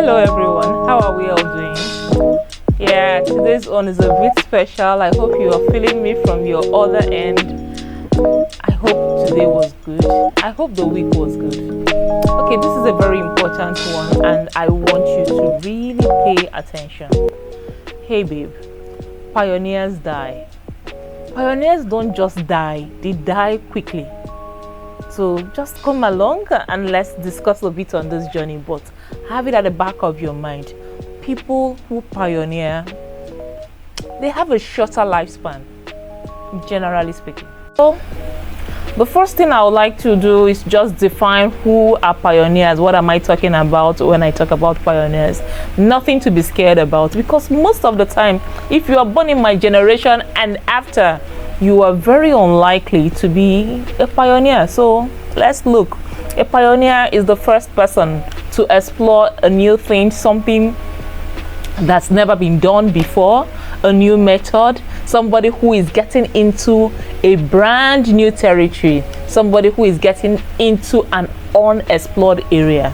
Hello everyone, how are we all doing? Yeah, today's one is a bit special. I hope you are feeling me from your other end. I hope today was good. I hope the week was good. Okay, this is a very important one and I want you to really pay attention. Hey babe, pioneers die. Pioneers don't just die, they die quickly. So just come along and let's discuss a bit on this journey, but have it at the back of your mind. People who pioneer, they have a shorter lifespan, generally speaking. So the first thing I would like to do is just define who are pioneers. What am I talking about when I talk about pioneers? Nothing to be scared about, because most of the time, if you are born in my generation and after, you are very unlikely to be a pioneer. So let's look. A pioneer is the first person to explore a new thing, something that's never been done before, a new method, somebody who is getting into a brand new territory, somebody who is getting into an unexplored area.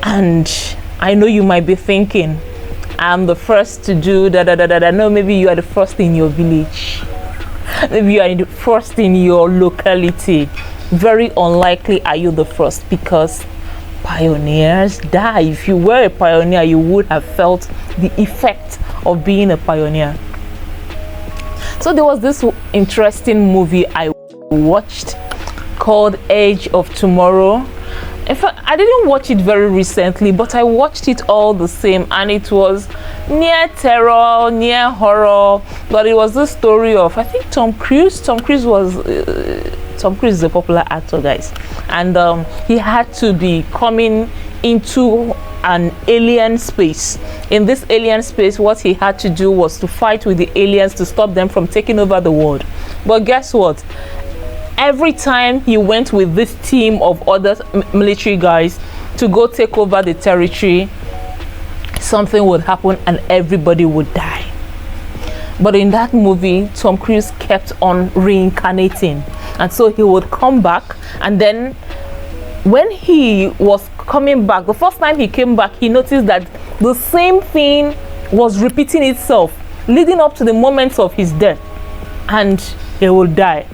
And I know you might be thinking, I'm the first to do da. No, maybe you are the first in your village. Maybe you are the first in your locality. Very unlikely are you the first, because pioneers die. If you were a pioneer, you would have felt the effect of being a pioneer. So there was this interesting movie I watched called Edge of Tomorrow. In fact, I didn't watch it very recently, but I watched it all the same, and it was near terror, near horror, but it was the story of, I think, Tom Cruise. Tom Cruise is a popular actor, guys, and he had to be coming into an alien space. In this alien space, what he had to do was to fight with the aliens to stop them from taking over the world. But guess what? Every time he went with this team of other military guys to go take over the territory, something would happen and everybody would die. But in that movie, Tom Cruise kept on reincarnating, and so he would come back, and then when he was coming back, the first time he came back, he noticed that the same thing was repeating itself leading up to the moments of his death, and he would die.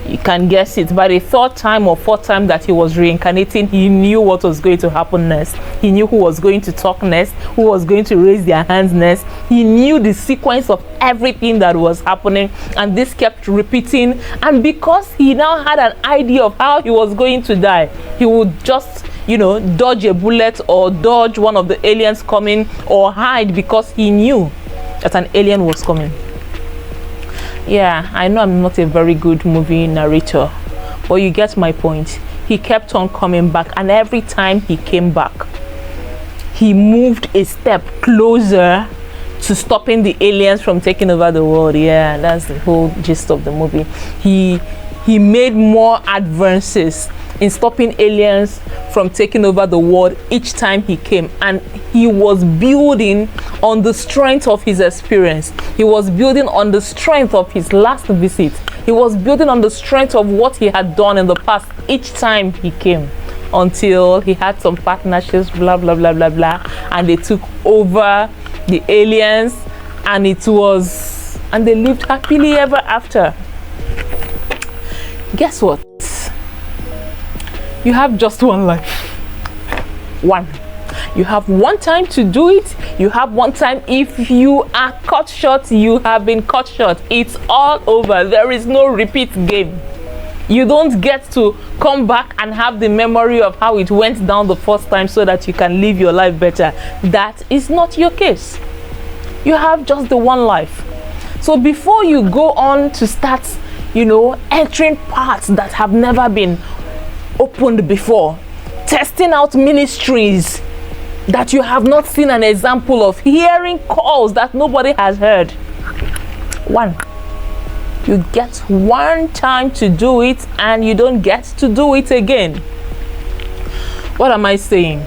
You can guess it. By the third time or fourth time that he was reincarnating, he knew what was going to happen next. He knew who was going to talk next, who was going to raise their hands next. He knew the sequence of everything that was happening, and this kept repeating. And because he now had an idea of how he was going to die, he would just, dodge a bullet or dodge one of the aliens coming, or hide because he knew that an alien was coming. Yeah, I know I'm not a very good movie narrator, but you get my point. He kept on coming back, and every time he came back, he moved a step closer to stopping the aliens from taking over the world. Yeah, that's the whole gist of the movie. He made more advances in stopping aliens from taking over the world each time he came, and he was building on the strength of his experience. He was building on the strength of his last visit. He was building on the strength of what he had done in the past each time he came, until he had some partnerships, blah blah blah blah blah, and they took over the aliens, and they lived happily ever after. Guess what? You have just one life. One. You have one time to do it. You have one time. If you are cut short, you have been cut short. It's all over. There is no repeat game. You don't get to come back and have the memory of how it went down the first time so that you can live your life better. That is not your case. You have just the one life. So before you go on to start, entering paths that have never been opened before, testing out ministries that you have not seen an example of, hearing calls that nobody has heard. One, you get one time to do it, and you don't get to do it again. What am I saying?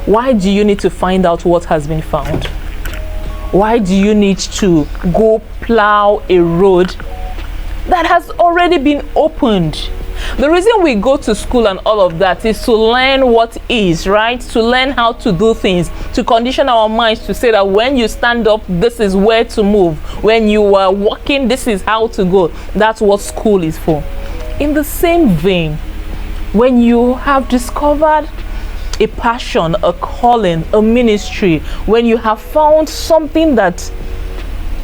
Why do you need to find out what has been found? Why do you need to go plow a road that has already been opened? The reason we go to school and all of that is to learn what is, right? To learn how to do things, to condition our minds to say that when you stand up, this is where to move. When you are walking, this is how to go. That's what school is for. In the same vein, when you have discovered a passion, a calling, a ministry, when you have found something that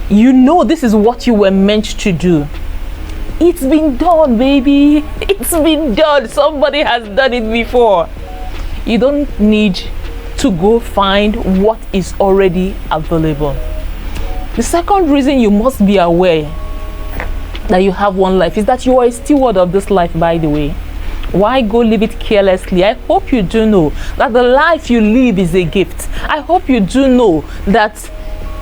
you know this is what you were meant to do, it's been done, baby. It's been done. Somebody has done it before. You don't need to go find what is already available. The second reason you must be aware that you have one life is that you are a steward of this life, by the way. Why go live it carelessly? I hope you do know that the life you live is a gift. I hope you do know that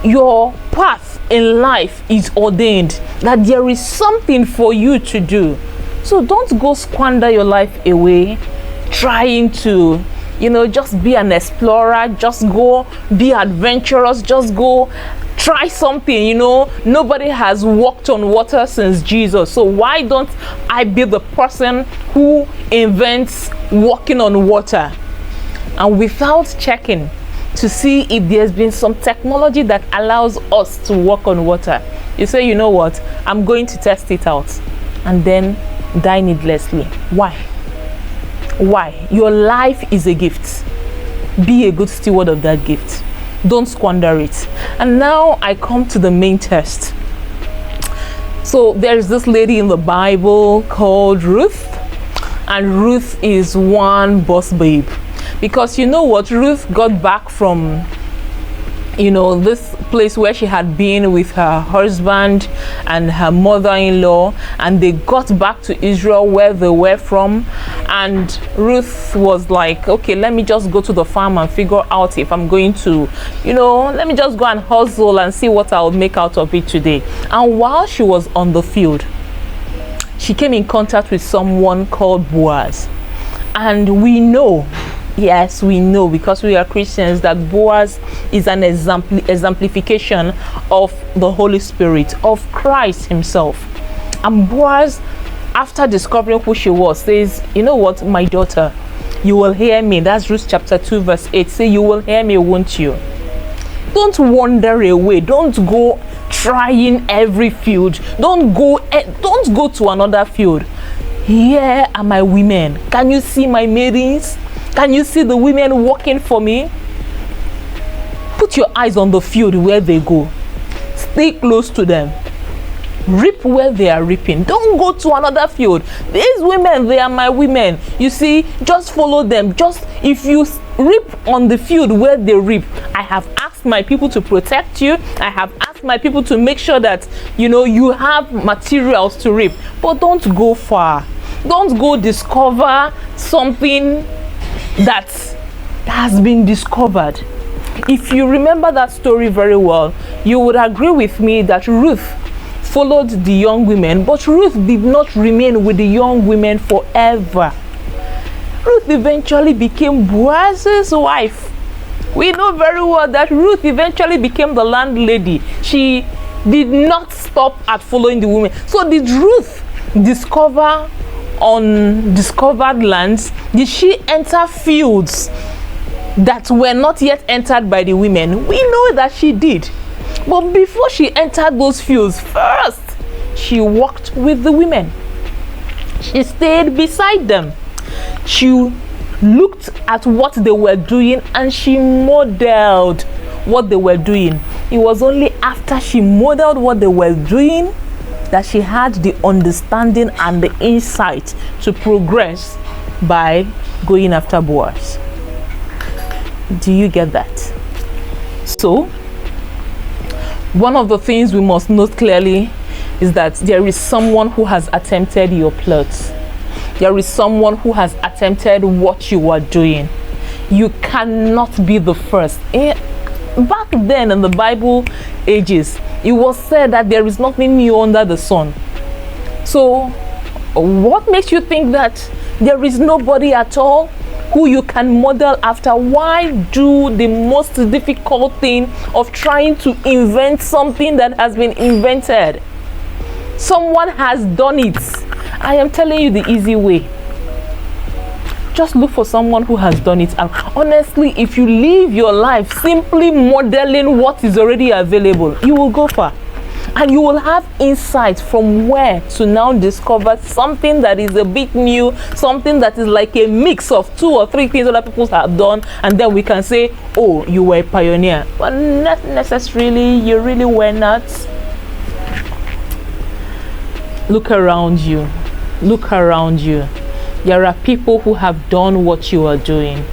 your path in life is ordained, that there is something for you to do. So don't go squander your life away trying to, just be an explorer, just go be adventurous, just go try something. Nobody has walked on water since Jesus, so why don't I be the person who invents walking on water? And without checking to see if there's been some technology that allows us to walk on water, you say, you know what, I'm going to test it out, and then die needlessly. Why? Your life is a gift. Be a good steward of that gift. Don't squander it. And now I come to the main test. So there's this lady in the Bible called Ruth, and Ruth is one boss babe. Because you know what, Ruth got back from this place where she had been with her husband and her mother-in-law, and they got back to Israel where they were from. And Ruth was like, okay, let me just go to the farm and figure out if I'm going to, let me just go and hustle and see what I'll make out of it today. And while she was on the field, she came in contact with someone called Boaz. And we know, yes, we know, because we are Christians, that Boaz is an exemplification of the Holy Spirit, of Christ himself. And Boaz, after discovering who she was, says, you know what, my daughter, you will hear me. That's Ruth chapter 2 verse 8. Say, you will hear me, won't you? Don't wander away. Don't go trying every field. Don't go to another field. Here are my women. Can you see my maidens? Can you see the women working for me? Put your eyes on the field where they go. Stay close to them. Reap where they are reaping. Don't go to another field. These women, they are my women. You see, just follow them. Just if you reap on the field where they reap, I have asked my people to protect you. I have asked my people to make sure that you have materials to reap. But don't go far. Don't go discover something that has been discovered. If you remember that story very well, you would agree with me that Ruth followed the young women, but Ruth did not remain with the young women forever. Ruth eventually became Boaz's wife. We know very well that Ruth eventually became the landlady. She did not stop at following the women. So did Ruth discover undiscovered lands? Did she enter fields that were not yet entered by the women? We know that she did. But before she entered those fields, first she walked with the women. She stayed beside them. She looked at what they were doing and she modeled what they were doing. It was only after she modeled what they were doing that she had the understanding and the insight to progress by going after Boaz. Do you get that? So, one of the things we must note clearly is that there is someone who has attempted your plots. There is someone who has attempted what you are doing. You cannot be the first. Back then in the Bible ages, it was said that there is nothing new under the sun. So what makes you think that there is nobody at all who you can model after? Why do the most difficult thing of trying to invent something that has been invented? Someone has done it I am telling you the easy way. Just look for someone who has done it. And honestly, if you live your life simply modeling what is already available, you will go far. And you will have insight from where to now discover something that is a bit new, something that is like a mix of 2 or 3 things other people have done, and then we can say, oh, you were a pioneer. But not necessarily, you really were not. Look around you. Look around you. There are people who have done what you are doing.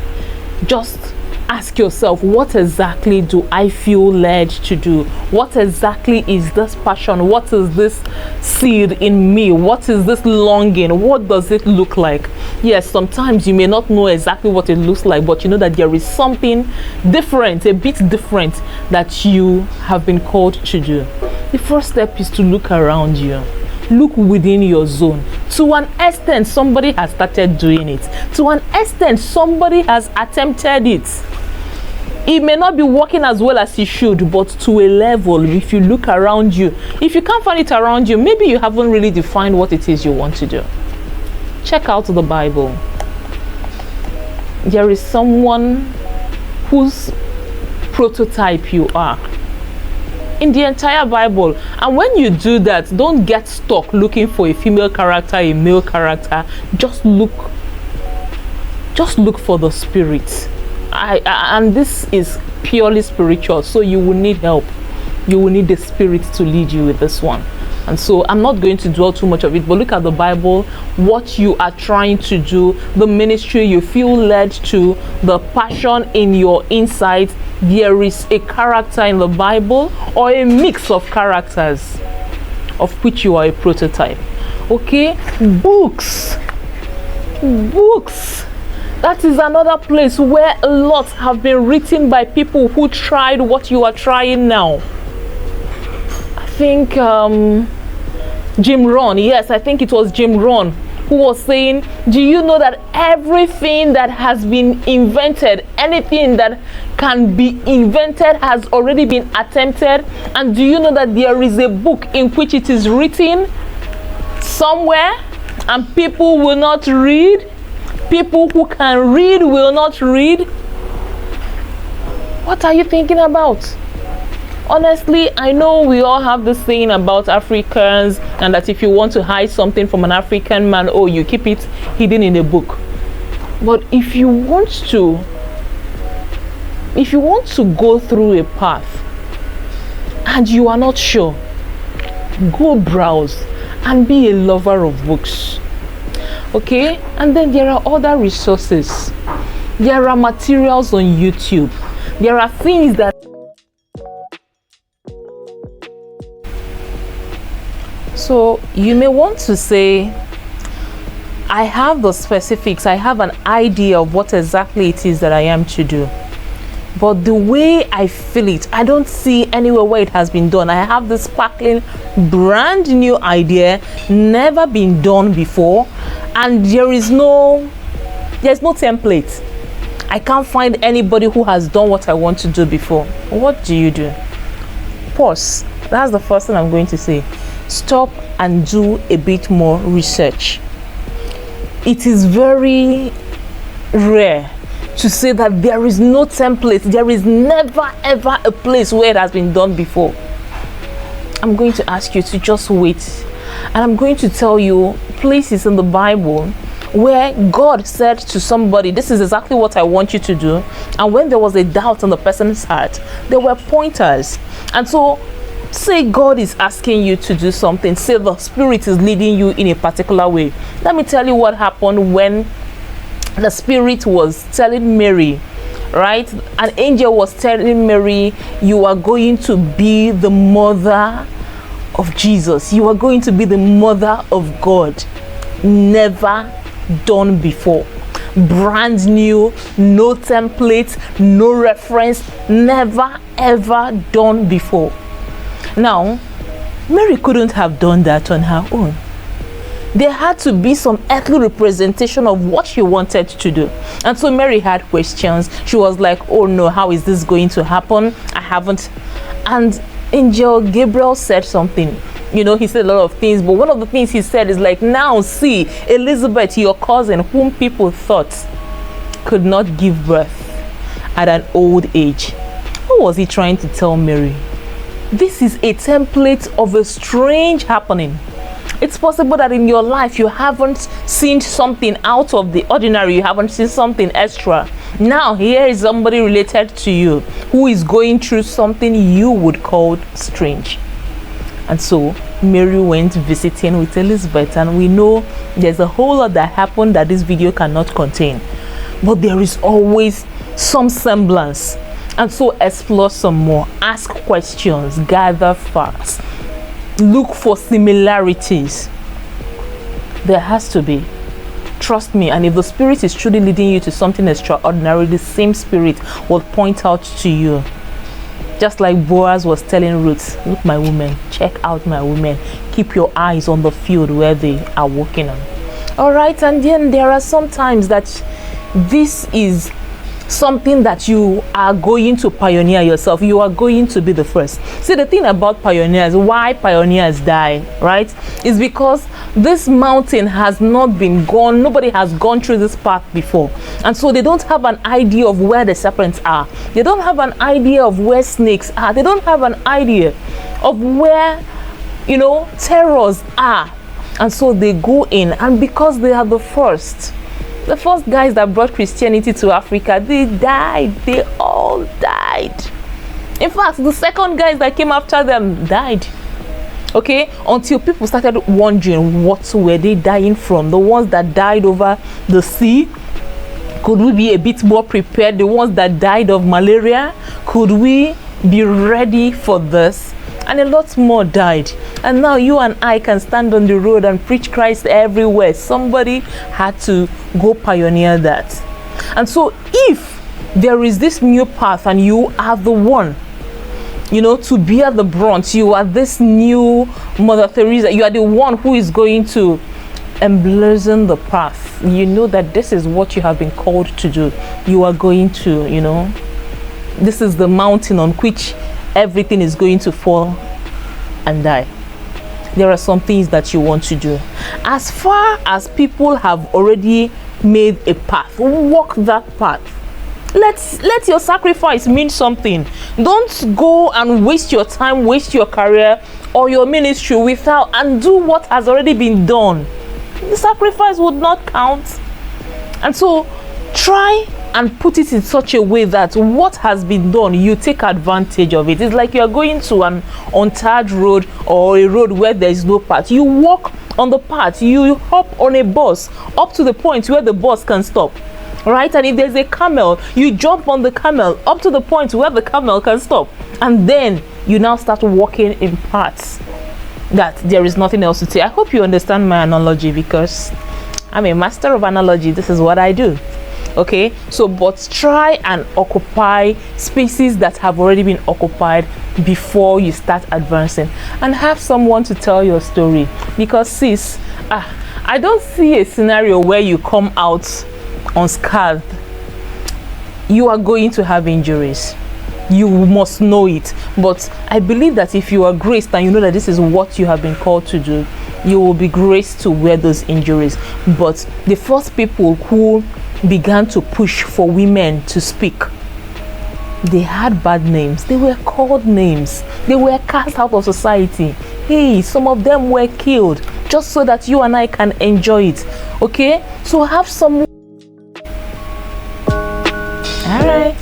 Just ask yourself, what exactly do I feel led to do? What exactly is this passion? What is this seed in me? What is this longing? What does it look like? Yes, sometimes you may not know exactly what it looks like, but you know that there is something different, a bit different, that you have been called to do. The first step is to look around you. Look within your zone. To an extent, somebody has started doing it. To an extent, somebody has attempted it. It may not be working as well as it should, but to a level, if you look around you, if you can't find it around you, maybe you haven't really defined what it is you want to do. Check out the Bible. There is someone whose prototype you are in the entire Bible. And when you do that, don't get stuck looking for a female character, a male character. Just look for the spirit. And this is purely spiritual, so you will need help. You will need the spirit to lead you with this one. And so I'm not going to dwell too much of it, but look at the Bible, what you are trying to do, the ministry you feel led to, the passion in your inside. There is a character in the Bible, or a mix of characters, of which you are a prototype. Okay? Books. That is another place where a lot have been written by people who tried what you are trying now. I think Jim Rohn, yes, I think it was Jim Rohn, who was saying, do you know that everything that has been invented, anything that can be invented has already been attempted? And do you know that there is a book in which it is written somewhere and people will not read? People who can read will not read. What are you thinking about? Honestly, I know we all have this saying about Africans, and that if you want to hide something from an African man, oh, you keep it hidden in a book. But if you want to go through a path and you are not sure, go browse and be a lover of books. Okay? And then there are other resources. There are materials on YouTube. There are things that so you may want to say, I have the specifics, I have an idea of what exactly it is that I am to do, but the way I feel it, I don't see anywhere where it has been done. I have this sparkling brand new idea, never been done before, and there's no template. I can't find anybody who has done what I want to do before. What do you do? Pause. That's the first thing I'm going to say. Stop and do a bit more research. It is very rare to say that there is no template. There is never ever a place where it has been done before. I'm going to ask you to just wait, and I'm going to tell you places in the Bible where God said to somebody, this is exactly what I want you to do, and when there was a doubt on the person's heart, there were pointers. And so say God is asking you to do something, say the Spirit is leading you in a particular way. Let me tell you what happened when the Spirit was telling Mary, right? An angel was telling Mary, you are going to be the mother of Jesus. You are going to be the mother of God. Never done before. Brand new, no template, no reference, never ever done before. Now, Mary couldn't have done that on her own. There had to be some earthly representation of what she wanted to do. And so Mary had questions. She was like, oh no, how is this going to happen? I haven't. And Angel Gabriel said something. he said a lot of things, but one of the things he said is like, now see, Elizabeth, your cousin, whom people thought could not give birth at an old age. What was he trying to tell Mary? This is a template of a strange happening. It's possible that in your life you haven't seen something out of the ordinary, you haven't seen something extra. Now here is somebody related to you who is going through something you would call strange. And so Mary went visiting with Elizabeth, and we know there's a whole lot that happened that this video cannot contain, but there is always some semblance. And so explore some more, ask questions, gather facts, look for similarities. There has to be. Trust me, and if the Spirit is truly leading you to something extraordinary, the same Spirit will point out to you. Just like Boaz was telling Ruth, look, my woman, check out my women. Keep your eyes on the field where they are walking on. All right, and then there are some times that this is something that you are going to pioneer yourself. You are going to be the first. See, the thing about pioneers, why pioneers die, right, is because this mountain has not been gone. Nobody has gone through this path before, and so they don't have an idea of where the serpents are. They don't have an idea of where snakes are. They don't have an idea of where terrors are, and so they go in, and because they are the first guys that brought Christianity to Africa, they died. They all died. In fact, the second guys that came after them died. Okay, until people started wondering, what were they dying from? The ones that died over the sea, could we be a bit more prepared? The ones that died of malaria, could we be ready for this? And a lot more died. And now you and I can stand on the road and preach Christ everywhere. Somebody had to go pioneer that. And so if there is this new path and you are the one, to bear the brunt, you are this new Mother Teresa, you are the one who is going to emblazon the path. You know that this is what you have been called to do. You are going to, this is the mountain on which everything is going to fall and die. There are some things that you want to do. As far as people have already made a path, walk that path. Let your sacrifice mean something. Don't go and waste your time, waste your career or your ministry without, and do what has already been done. The sacrifice would not count. And so try and put it in such a way that what has been done, you take advantage of it. It's like you are going to an untarred road or a road where there is no path. You walk on the path, you hop on a bus up to the point where the bus can stop, right? And if there's a camel, you jump on the camel up to the point where the camel can stop, and then you now start walking in paths that there is nothing else to say. I hope you understand my analogy, because I'm a master of analogy. This is what I do. Okay, so but try and occupy spaces that have already been occupied before you start advancing, and have someone to tell your story. Because sis, I don't see a scenario where you come out unscathed. You are going to have injuries. You must know it. But I believe that if you are graced and you know that this is what you have been called to do, you will be graced to wear those injuries. But the first people who began to push for women to speak, they had bad names. They were called names. They were cast out of society. Hey, some of them were killed just so that you and I can enjoy it. Okay, so have some. All right,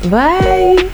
bye.